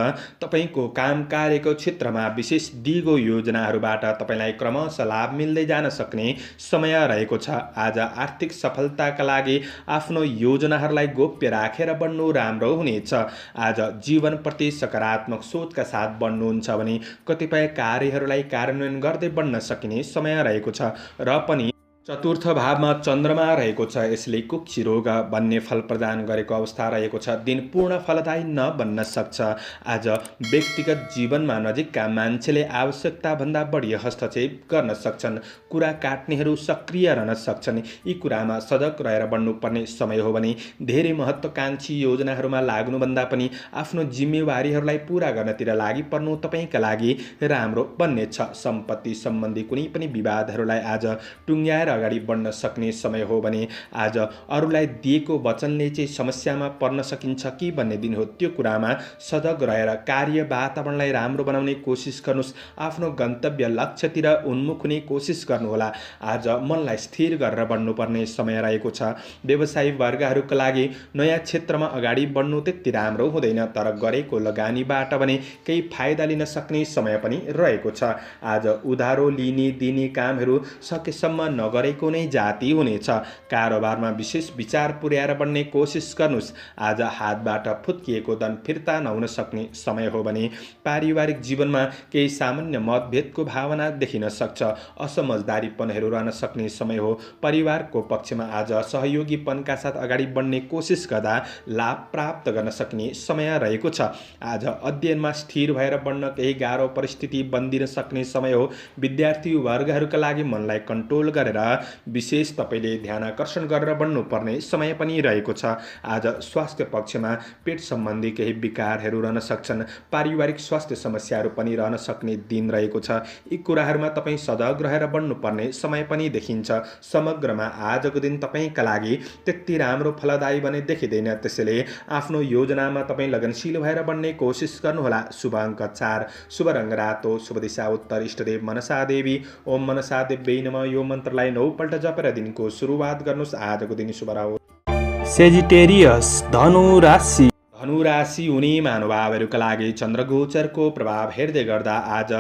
तपाईँको काम कार्यको क्षेत्रमा विशेष दिगो योजनाहरूबाट तपाईँलाई क्रमशः लाभ मिल्दै जान सक्ने समय रहेको छ। आज आर्थिक सफलताका लागि आफ्नो योजनाहरूलाई गोप्य राखेर बढ्नु राम्रो हुनेछ। आज जीवनप्रति सकारात्मक सोचका साथ बढ्नुहुन्छ भने कतिपय कार्यहरूलाई कार्यान्वयन गर्दै बढ्न सकिने समय रहेको छ। र पनि चतुर्थ भावमा चन्द्रमा रहेको छ, यसले कुक्षी रोग भन्ने फल प्रदान गरेको अवस्था रहेको छ। दिन पूर्ण फलदायी नबन्न सक्छ। आज व्यक्तिगत जीवनमा नजिकका मान्छेले आवश्यकताभन्दा बढी हस्तक्षेप गर्न सक्छन्। कुरा काट्नेहरू सक्रिय रहन सक्छन्। यी कुरामा सजग रहेर बढ्नुपर्ने समय हो भने धेरै महत्त्वकाङ्क्षी योजनाहरूमा लाग्नुभन्दा पनि आफ्नो जिम्मेवारीहरूलाई पूरा गर्नतिर लागि पर्नु तपाईँका लागि राम्रो बन्नेछ। सम्पत्ति सम्बन्धी कुनै पनि विवादहरूलाई आज टुङ्ग्याएर अगाडि बढ्न सक्ने समय हो भने आज अरूलाई दिएको वचनले चाहिँ समस्यामा पर्न सकिन्छ कि भन्ने दिन हो। त्यो कुरामा सजग रहेर कार्य वातावरणलाई राम्रो बनाउने कोसिस गर्नुहोस्। आफ्नो गन्तव्य लक्ष्यतिर उन्मुख हुने कोसिस गर्नुहोला। आज मनलाई स्थिर गरेर बढ्नुपर्ने समय रहेको छ। व्यवसायी वर्गहरूका लागि नयाँ क्षेत्रमा अगाडि बढ्नु त्यति राम्रो हुँदैन, तर गरेको लगानीबाट भने केही फाइदा लिन सक्ने समय पनि रहेको छ। आज उधारो लिने दिने कामहरू सकेसम्म नगरेको नै जाति हुनेछ। कारोबारमा विशेष विचार पुर्याएर बढ्ने कोसिस गर्नुहोस्। आज हातबाट फुत्किएको धन फिर्ता नहुन सक्ने समय हो भने पारिवारिक जीवनमा केही सामान्य मतभेदको भावना देखिन सक्छ। असमझदारीपनहरू रहन सक्ने समय हो। परिवारको पक्षमा आज सहयोगीपनका साथ अगाडि बढ्ने कोसिस गर्दा लाभ प्राप्त गर्न सक्ने समय रहेको छ। आज अध्ययनमा स्थिर भएर बढ्न केही गाह्रो परिस्थिति बन्दिन सक्ने समय हो। विद्यार्थी वर्गहरूका लागि मनलाई कन्ट्रोल गरेर विशेष तपाईँले ध्यान आकर्षण गरेर बढ्नुपर्ने समय पनि रहेको छ। आज स्वास्थ्य पक्षमा पेट सम्बन्धी केही विकारहरू रहन सक्छन्। पारिवारिक स्वास्थ्य समस्याहरू पनि रहन सक्ने दिन रहेको छ। यी कुराहरूमा तपाईँ सजग रहेर बढ्नुपर्ने समय पनि देखिन्छ। समग्रमा आजको दिन तपाईँका लागि त्यति राम्रो फलदायी भने देखिँदैन। त्यसैले आफ्नो योजनामा तपाईँ लगनशील भएर बढ्ने कोसिस गर्नुहोला। शुभ अङ्क 4, शुभ रङ रातो, शुभ दिशा उत्तर, इष्टदेव मनसा देवी। ओम मनसा देव्यै नमः। यो मन्त्रलाई 9 पल्ट जपेर दिनको सुरुवात गर्नुहोस्। आजको दिन शुभ रहोस्। सेजिटेरियस धनु राशि। धनु राशि हुने महानुभावहरूका लागि चन्द्रगोचरको प्रभाव हेर्दै गर्दा आज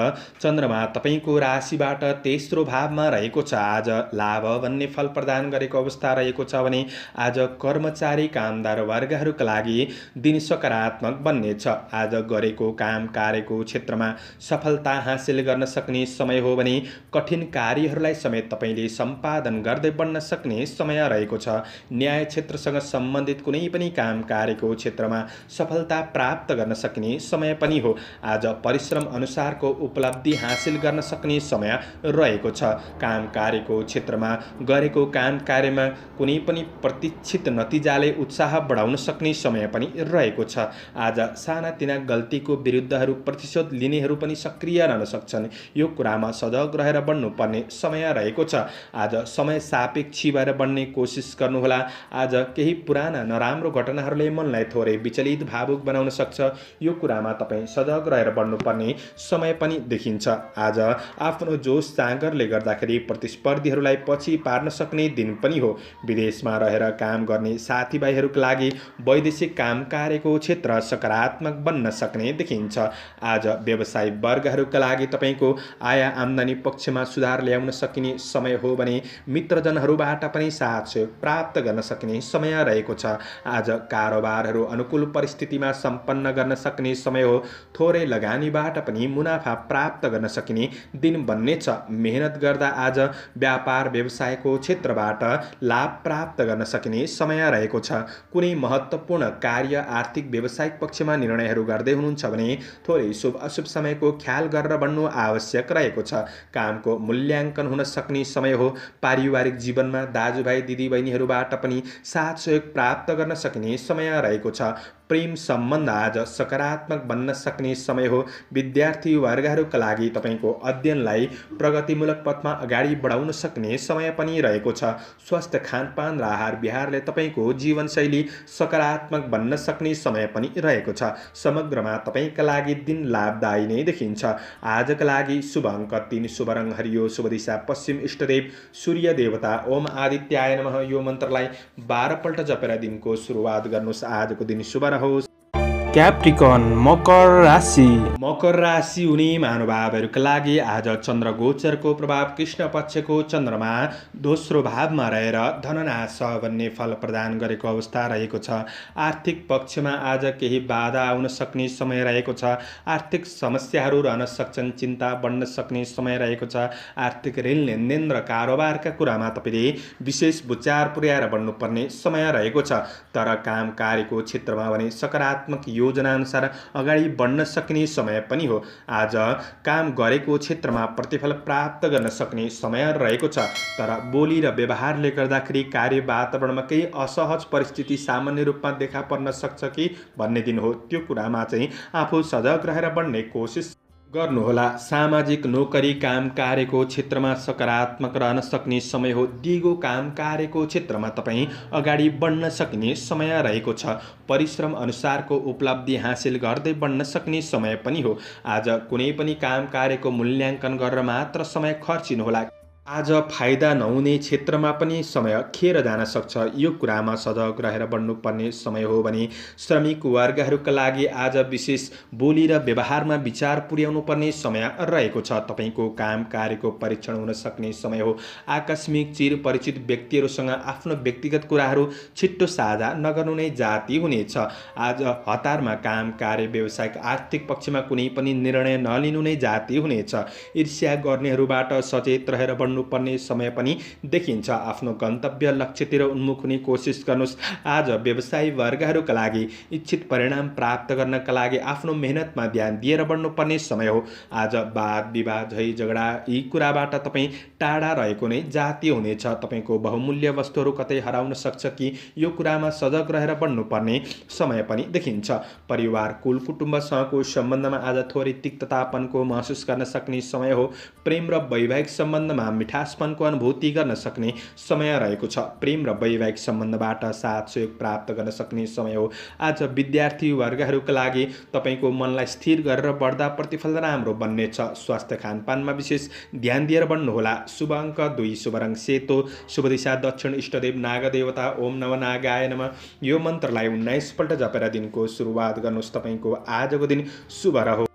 चन्द्रमा तपाईँको राशिबाट तेस्रो भावमा रहेको छ। आज लाभ भन्ने फल प्रदान गरेको अवस्था रहेको छ भने आज कर्मचारी कामदार वर्गहरूका लागि दिन सकारात्मक बन्नेछ। आज गरेको काम कार्यको क्षेत्रमा सफलता हासिल गर्न सक्ने समय हो भने कठिन कार्यहरूलाई समेत तपाईँले सम्पादन गर्दै बढ्न सक्ने समय रहेको छ। न्याय क्षेत्रसँग सम्बन्धित कुनै पनि काम कार्यको क्षेत्रमा सफलता प्राप्त गर्न सक्ने समय पनि हो। आज परिश्रम अनुसारको उपलब्धि हासिल गर्न सक्ने समय रहेको छ। काम कार्यको क्षेत्रमा गरेको काम कार्यमा कुनै पनि प्रतीक्षित नतिजाले उत्साह बढाउन सक्ने समय पनि रहेको छ। आज सानातिना गल्तीको विरुद्धहरू प्रतिशोध लिनेहरू पनि सक्रिय रहन सक्छन्। यो कुरामा सजग रहेर बढ्नुपर्ने समय रहेको छ। आज समय सापेक्षी भएर बढ्ने कोसिस गर्नुहोला। आज केही पुराना नराम्रो घटनाहरूले मनलाई थोरै विचलित भावुक बनाउन सक्छ। यो कुरामा तपाईँ सजग रहेर बढ्नुपर्ने समय पनि देखिन्छ। आज आफ्नो जोस जाँगरले गर्दाखेरि प्रतिस्पर्धीहरूलाई पछि पार्न सक्ने दिन पनि हो। विदेशमा रहेर काम गर्ने साथीभाइहरूका लागि वैदेशिक काम कार्यको क्षेत्र सकारात्मक बन्न सक्ने देखिन्छ। आज व्यवसायी वर्गहरूका लागि तपाईँको आय आम्दानी पक्षमा सुधार ल्याउन सकिने समय हो भने मित्रजनहरूबाट पनि साथ सहयोग प्राप्त गर्न सक्ने समय रहेको छ। आज कारोबारहरू अनुकूल परिस्थितिमा सम्पन्न गर्न सक्ने समय हो। थोरै लगानीबाट पनि मुनाफा प्राप्त गर्न सकिने दिन बन्नेछ। मेहनत गर्दा आज व्यापार व्यवसायको क्षेत्रबाट लाभ प्राप्त गर्न सकिने समय रहेको छ। कुनै महत्त्वपूर्ण कार्य आर्थिक व्यावसायिक पक्षमा निर्णयहरू गर्दै हुनुहुन्छ भने थोरै शुभ अशुभ समयको ख्याल गरेर बढ्नु आवश्यक रहेको छ। कामको मूल्याङ्कन हुन सक्ने समय हो। पारिवारिक जीवनमा दाजुभाइ दिदीबहिनीहरूबाट पनि साथ सहयोग प्राप्त गर्न सक्ने समय रहेको छ। प्रेम सम्बन्ध आज सकारात्मक बन्न सक्ने समय हो। विद्यार्थी वर्गहरूका लागि तपाईँको अध्ययनलाई प्रगतिमूलक पथमा अगाडि बढाउन सक्ने समय पनि रहेको छ। स्वास्थ्य खानपान र आहार विहारले तपाईँको जीवनशैली सकारात्मक बन्न सक्ने समय पनि रहेको छ। समग्रमा तपाईँका लागि दिन लाभदायी नै देखिन्छ। आजका लागि शुभ अङ्क 3, शुभ रङ हरियो, शुभ दिशा पश्चिम, इष्टदेव सूर्य देवता ओम आदित्याय नमः। यो मन्त्रलाई 12 पल्ट जपेर दिनको सुरुवात गर्नुहोस्। आजको दिन शुभ रहोस्। क्याप्रिकन मकर राशि। मकर राशि हुने महानुभावहरूका लागि आज चन्द्रगोचरको प्रभाव कृष्ण पक्षको चन्द्रमा दोस्रो भावमा रहेर धननाश भन्ने फल प्रदान गरेको अवस्था रहेको छ। आर्थिक पक्षमा आज केही बाधा आउन सक्ने समय रहेको छ। आर्थिक समस्याहरू रहन सक्छन्। चिन्ता बढ्न सक्ने समय रहेको छ। आर्थिक ऋण लेनदेन र कारोबारका कुरामा तपाईँले विशेष विचार पुर्याएर बढ्नुपर्ने समय रहेको छ। तर काम कार्यको क्षेत्रमा भने सकारात्मक योजना अनुसार अगाडि बढ्न सक्ने समय पनि हो। आज काम गरेको क्षेत्रमा प्रतिफल प्राप्त गर्न सक्ने समय रहेको छ। तर बोली र व्यवहारले गर्दाखेरि कार्य वातावरणमा केही असहज परिस्थिति सामान्य रूपमा देखा पर्न सक्छ कि भन्ने दिन हो। त्यो कुरामा चाहिँ आफू सजग रहेर बढ्ने कोसिस गर्नुहोला। सामाजिक नोकरी काम कार्यको क्षेत्रमा सकारात्मक रहन सक्ने समय हो। दिगो काम कार्यको क्षेत्रमा तपाईँ अगाडि बढ्न सक्ने समय रहेको छ। परिश्रम अनुसारको उपलब्धि हासिल गर्दै बढ्न सक्ने समय पनि हो। आज कुनै पनि काम कार्यको मूल्याङ्कन गरेर मात्र समय खर्चिनुहोला। आज फाइदा नहुने क्षेत्रमा पनि समय खेर जान सक्छ। यो कुरामा सजग रहेर बढ्नुपर्ने समय हो भने श्रमिक वर्गहरूका लागि आज विशेष बोली र व्यवहारमा विचार पुर्याउनु पर्ने समय रहेको छ। तपाईँको काम कार्यको परीक्षण हुन सक्ने समय हो। आकस्मिक चिर परिचित व्यक्तिहरूसँग आफ्नो व्यक्तिगत कुराहरू छिट्टो साझा नगर्नु नै जाति हुनेछ। आज हतारमा काम कार्य व्यावसायिक आर्थिक पक्षमा कुनै पनि निर्णय नलिनु नै जाति हुनेछ। ईर्ष्या गर्नेहरूबाट सचेत रहेर बढ्नुपर्ने समय पनि देखिन्छ। आफ्नो गन्तव्य लक्ष्यतिर उन्मुख हुने कोसिस गर्नुहोस्। आज व्यवसायी वर्गहरूका लागि इच्छित परिणाम प्राप्त गर्नका लागि आफ्नो मेहनतमा ध्यान दिएर बढ्नुपर्ने समय हो। आज वाद विवाद झै झगडा यी कुराबाट तपाईँ टाढा रहेको नै जातीय हुनेछ। तपाईँको बहुमूल्य वस्तुहरू कतै हराउन सक्छ कि यो कुरामा सजग रहेर बढ्नुपर्ने समय पनि देखिन्छ। परिवार कुल कुटुम्बसँगको सम्बन्धमा आज थोरै तिक्ततापनको महसुस गर्न सक्ने समय हो। प्रेम र वैवाहिक सम्बन्धमा मिठासपनको अनुभूति गर्न सक्ने समय रहेको छ। प्रेम र वैवाहिक सम्बन्धबाट साथ सहयोग प्राप्त गर्न सक्ने समय हो। आज विद्यार्थी वर्गहरूका लागि तपाईँको मनलाई स्थिर गरेर बढ्दा प्रतिफल राम्रो बन्नेछ। स्वास्थ्य खानपानमा विशेष ध्यान दिएर बढ्नुहोला। शुभ अङ्क 2, शुभ रङ सेतो, शुभ दिशा दक्षिण, इष्टदेव नागदेवता ओम नव नागाय नमः। यो मन्त्रलाई 19 पल्ट जपेर दिनको सुरुवात गर्नुहोस्। तपाईँको आजको दिन शुभ रहोस्।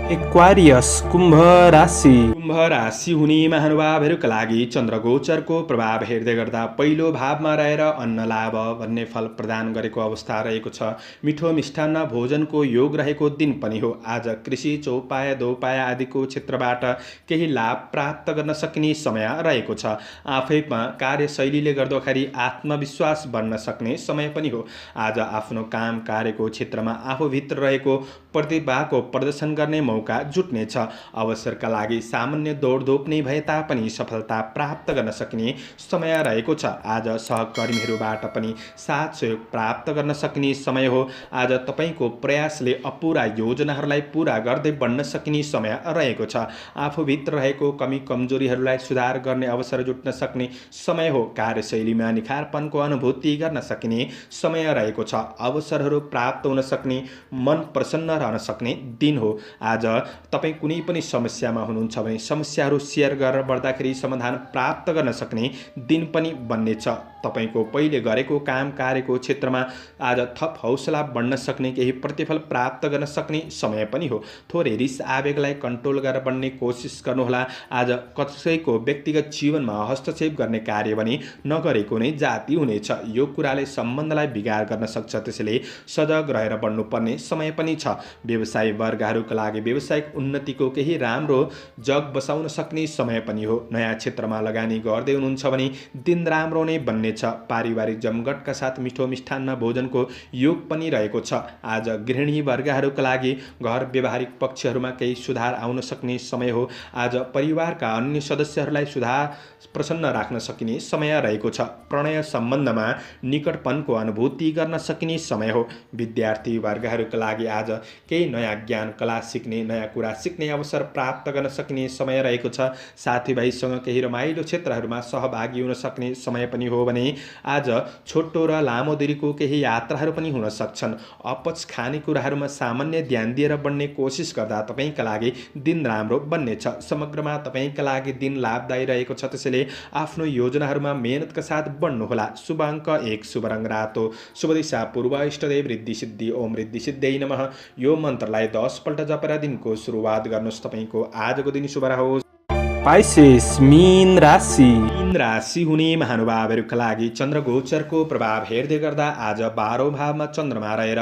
एक्वारियस कुम्भ राशि। कुम्भ राशि हुने महानुभावहरूका लागि चन्द्रगोचरको प्रभाव हेर्दै गर्दा पहिलो भावमा रहेर अन्न लाभ भन्ने फल प्रदान गरेको अवस्था रहेको छ। मिठो मिष्टान्न भोजनको योग रहेको दिन पनि हो। आज कृषि, चौपाया, दोपाया आदिको क्षेत्रबाट केही लाभ प्राप्त गर्न सकिने समय रहेको छ। आफैमा कार्यशैलीले गर्दाखेरि आत्मविश्वास बढ्न सक्ने समय पनि हो। आज आफ्नो काम कार्यको क्षेत्रमा आफूभित्र रहेको प्रतिभाको प्रदर्शन गर्ने मौका जुट्नेछ। अवसरका लागि सामान्य दौडधोप नै भए तापनि सफलता प्राप्त गर्न सकिने समय रहेको छ। आज सहकर्मीहरूबाट पनि साथ सहयोग प्राप्त गर्न सकिने समय हो। आज तपाईँको प्रयासले अपुरा योजनाहरूलाई पुरा गर्दै बढ्न सकिने समय रहेको छ। आफूभित्र रहेको कमी कमजोरीहरूलाई सुधार गर्ने अवसर जुट्न सक्ने समय हो। कार्यशैलीमा निखारपनको अनुभूति गर्न सकिने समय रहेको छ। अवसरहरू प्राप्त हुन सक्ने, मन प्रसन्न रहन सक्ने दिन हो। आज तपाईँ कुनै पनि समस्यामा हुनुहुन्छ भने समस्याहरू सेयर गरेर बढ्दाखेरि समाधान प्राप्त गर्न सक्ने दिन पनि बन्नेछ। तपाईँको पहिले गरेको काम कार्यको क्षेत्रमा आज थप हौसला बढ्न सक्ने, केही प्रतिफल प्राप्त गर्न सक्ने समय पनि हो। थोरै रिस आवेगलाई कन्ट्रोल गरेर बढ्ने कोसिस गर्नुहोला। आज कसैको व्यक्तिगत जीवनमा हस्तक्षेप गर्ने कार्य पनि नगरेको नै जाती हुनेछ। यो कुराले सम्बन्धलाई बिगार गर्न सक्छ, त्यसैले सजग रहेर बढ्नुपर्ने समय पनि छ। व्यवसायी वर्गहरूका लागि व्यावसायिक उन्नतिको केही राम्रो जग बसाउन सक्ने समय पनि हो। नयाँ क्षेत्रमा लगानी गर्दै हुनुहुन्छ भने दिन राम्रो नै बन्नेछ। पारिवारिक जमघटका साथ मिठो मिष्ठान्न भोजनको योग पनि रहेको छ। आज गृहिणी वर्गहरूका लागि घर व्यवहारिक पक्षहरूमा केही सुधार आउन सक्ने समय हो। आज परिवारका अन्य सदस्यहरूलाई प्रसन्न राख्न सकिने समय रहेको छ। प्रणय सम्बन्धमा निकटपनको अनुभूति गर्न सकिने समय हो। विद्यार्थी वर्गहरूका लागि आज केही नयाँ ज्ञान कला सिक्ने, नयाँ कुरा सिक्ने अवसर प्राप्त गर्न सकिने समय रहेको छ। साथीभाइसँग केही रमाइलो क्षेत्रहरूमा सहभागी हुन सक्ने समय पनि हो भने आज छोटो र लामो दूरीको केही यात्राहरू पनि हुन सक्छन्। अपच खाने कुराहरूमा सामान्य ध्यान दिएर बढ्ने कोसिस गर्दा तपाईँका लागि दिन राम्रो बन्नेछ। समग्रमा तपाईँका लागि दिन लाभदायी रहेको छ, त्यसैले आफ्नो योजनाहरूमा मेहनतका साथ बढ्नुहोला। शुभ अङ्क 1, शुभ रङ रातो, शुभ दिशा पूर्व, इष्टदेव रिद्धि सिद्धि ओम रिद्धि सिद्धियै नमः। यो मन्त्रलाई 10 पल्ट जपेर दिनको सुरुवात गर्नुहोस्। तपाईँको आजको दिन शुभ रहोस्। पाइसेस मीन राशि। मीन राशि हुने महानुभावहरूका लागि चन्द्रगोचरको प्रभाव हेर्दै गर्दा आज 12औं भावमा चन्द्रमा रहेर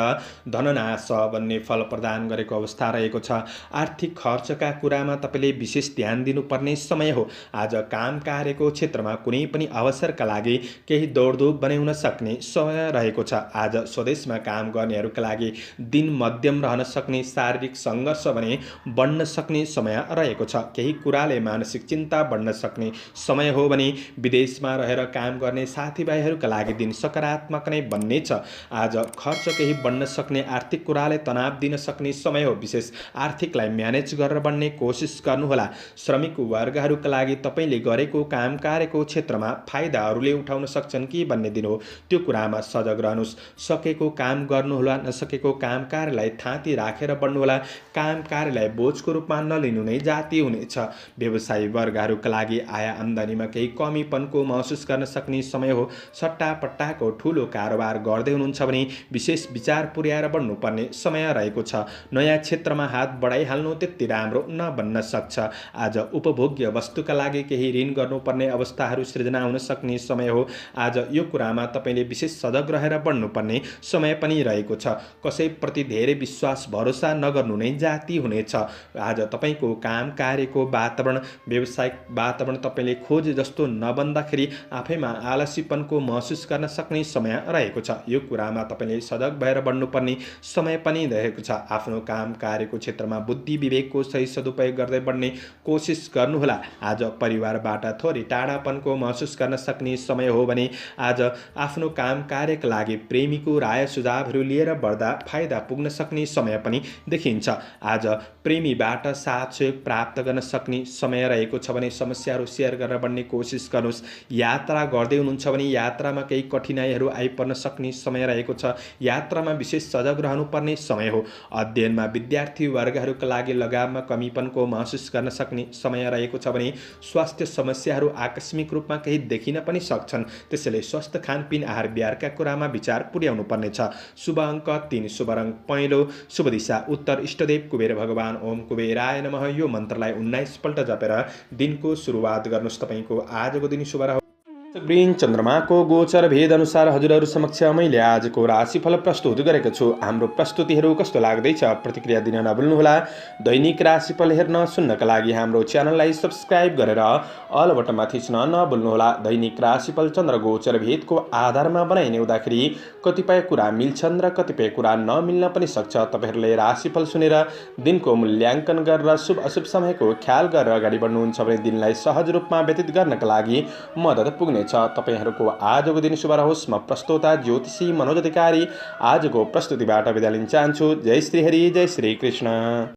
धननाश भन्ने फल प्रदान गरेको अवस्था रहेको छ। आर्थिक खर्चका कुरामा तपाईँले विशेष ध्यान दिनुपर्ने समय हो। आज काम कार्यको क्षेत्रमा कुनै पनि अवसरका लागि केही दौडधुप बनाउन सक्ने समय रहेको छ। आज स्वदेशमा काम गर्नेहरूका लागि दिन मध्यम रहन सक्ने, शारीरिक सङ्घर्ष भने बढ्न सक्ने समय रहेको छ। केही कुराले मानसिक चिन्ता बढ्न सक्ने समय हो भने विदेशमा रहेर काम गर्ने साथीभाइहरूका लागि दिन सकारात्मक नै बन्नेछ। आज खर्च केही बढ्न सक्ने, आर्थिक कुराले तनाव दिन सक्ने समय हो। विशेष आर्थिकलाई म्यानेज गरेर बढ्ने कोसिस गर्नुहोला। श्रमिक वर्गहरूका लागि तपाईँले गरेको काम कार्यको क्षेत्रमा फाइदाहरूले उठाउन सक्छन् कि भन्ने दिन हो। त्यो कुरामा सजग रहनुहोस्। सकेको काम गर्नुहोला, नसकेको काम कार्यलाई थाँती राखेर बढ्नुहोला। काम कार्यलाई बोझको रूपमा नलिनु नै जाती हुनेछ। व्यवसाय वर्गहरूका लागि आय आम्दानीमा केही कमीपनको महसुस गर्न सक्ने समय हो। सट्टापट्टाको ठुलो कारोबार गर्दै हुनुहुन्छ भने विशेष विचार पुर्याएर बढ्नुपर्ने समय रहेको छ। नयाँ क्षेत्रमा हात बढाइहाल्नु त्यति राम्रो नबन्न सक्छ। आज उपभोग्य वस्तुका लागि केही ऋण गर्नुपर्ने अवस्थाहरू सृजना हुन सक्ने समय हो। आज यो कुरामा तपाईँले विशेष सजग रहेर बढ्नुपर्ने समय पनि रहेको छ। कसैप्रति धेरै विश्वास भरोसा नगर्नु नै जाती हुनेछ। आज तपाईँको काम कार्यको वातावरण व्यावसायिक वातावरण तपाईँले खोजे जस्तो नबन्दाखेरि आफैमा आलसीपनको महसुस गर्न सक्ने समय रहेको छ। यो कुरामा तपाईँले सजग भएर बढ्नुपर्ने समय पनि रहेको छ। आफ्नो काम कार्यको क्षेत्रमा बुद्धि विवेकको सही सदुपयोग गर्दै बढ्ने कोसिस गर्नुहोला। आज परिवारबाट थोरै टाढापनको महसुस गर्न सक्ने समय हो भने आज आफ्नो काम कार्यका लागि प्रेमीको राय सुझावहरू लिएर बढ्दा फाइदा पुग्न सक्ने समय पनि देखिन्छ। आज प्रेमीबाट साथ सहयोग प्राप्त गर्न सक्ने समय रहेको छ भने समस्याहरू सेयर गरेर बढ्ने कोसिस गर्नुहोस्। यात्रा गर्दै हुनुहुन्छ भने यात्रामा केही कठिनाइहरू आइपर्न सक्ने समय रहेको छ। यात्रामा विशेष सजग रहनुपर्ने समय हो। अध्ययनमा विद्यार्थी वर्गहरूका लागि लगाममा कमीपनको महसुस गर्न सक्ने समय रहेको छ भने स्वास्थ्य समस्याहरू आकस्मिक रूपमा केही देखिन पनि सक्छन्। त्यसैले स्वस्थ खानपिन आहार विहारका कुरामा विचार पुर्याउनु पर्नेछ। शुभ अङ्क 3, शुभ रङ पहेँलो, शुभ दिशा उत्तर, इष्टदेव कुबेर भगवान ओम कुबेराय नमः। यो मन्त्रलाई 19 पल्ट जपेर दिनको सुरुवात गर्नुहोस्। तपाईँको आजको दिन शुभ रहोस्। ग्रीन चन्द्रमाको गोचर भेद अनुसार हजुरहरू समक्ष मैले आजको राशिफल प्रस्तुत गरेको छु। हाम्रो प्रस्तुतिहरू कस्तो लाग्दैछ प्रतिक्रिया दिन नभुल्नुहोला। दैनिक राशिफल हेर्न सुन्नका लागि हाम्रो च्यानललाई सब्स्क्राइब गरेर अल बटनमा थिच्न नभुल्नुहोला। दैनिक राशिफल चन्द्र गोचर भेदको आधारमा बनाइने हुँदाखेरि कतिपय कुरा मिल्छन् र कतिपय कुरा नमिल्न पनि सक्छ। तपाईँहरूले राशिफल सुनेर दिनको मूल्याङ्कन गरेर शुभ अशुभ समयको ख्याल गरेर अगाडि बढ्नुहुन्छ भने दिनलाई सहज रूपमा व्यतीत गर्नका लागि मद्दत पुग्ने तपाईहरूको आजको दिन शुभ रहोस्। म प्रस्तोता ज्योतिषी मनोज अधिकारी आजको प्रस्तुतिबाट बिदा लिन चाहन्छु। जय श्री हरि, जय श्री कृष्ण।